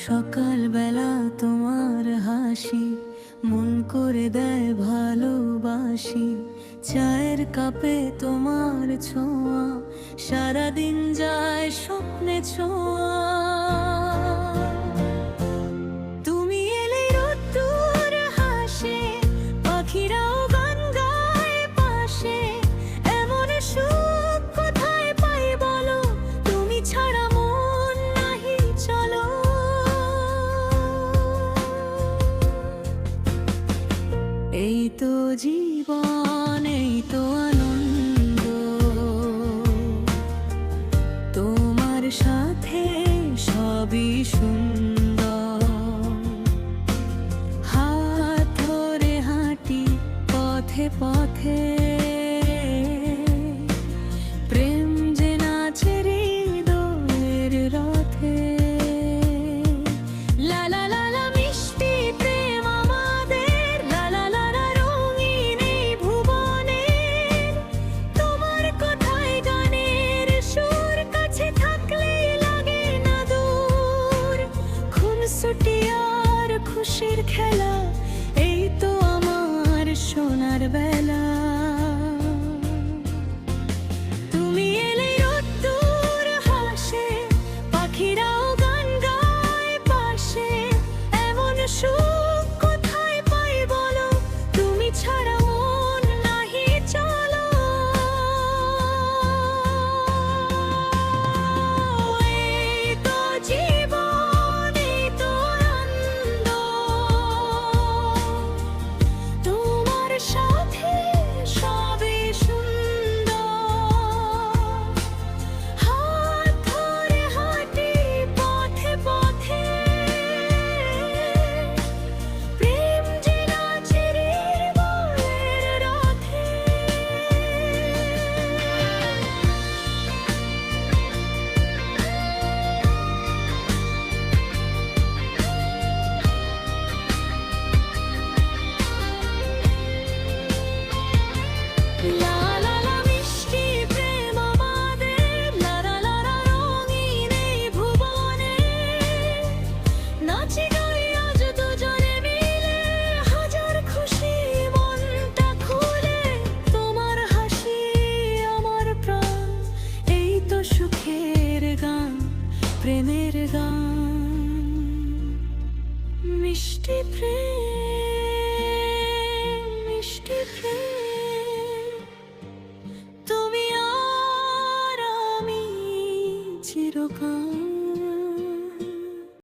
সকালবেলা তোমার হাসি মন করে দেয় ভালোবাসি। চায়ের কাপে তোমার ছোঁয়া সারাদিন যায় স্বপ্নে ছোঁয়া। তুমি এলে রোদ্দুর হাসে, পাখিরাও গান গায় পাশে। এমন সুখ কোথায় পাই বলো, তুমি ছাড়া মন নাহি চলো। এই তো জীবন, এই তো আনন্দ, তোমার সাথে সবই সুন্দর। হাত ধরে হাঁটি পথে পথে, প্রেম যে নাচে হৃদয়ের রথে। লা লা লা লা মিষ্টি প্রেম আমাদের, লা লা লা লা রঙিন এই ভুবনের। তোমার কথায় গানের সুর, কাছে থাকলেই লাগে না দূর। খুনসুটি আর খুশির খেলা, এই তো আমার সোনার বেলা। তুমি এলে রোদ্দুর হাসে, পাখিরাও গান গায় পাশে। এমন সুখ কোথায় পাই বলো, তুমি ছাড়া মন নাহি চলো। এই তো জীবন, এই তো আনন্দ, তোমার সাথে সবই সুন্দর। হাত ধরে হাঁটি পথে পথে, প্রেম যে নাচে হৃদয়ের রথে। লা লা লা মিষ্টি প্রেম আমাদের, লা লা লা লা রঙিন এই ভুবনে। নাচি গাই আজ দুজনে মিলে, হাজার খুশি মনটা খুলে। তোমার হাসি আমার প্রাণ, এই তো সুখের গান, প্রেমের গান। মিষ্টি প্রেম, মিষ্টি প্রেম, তুমি আর আমি চিরকাল।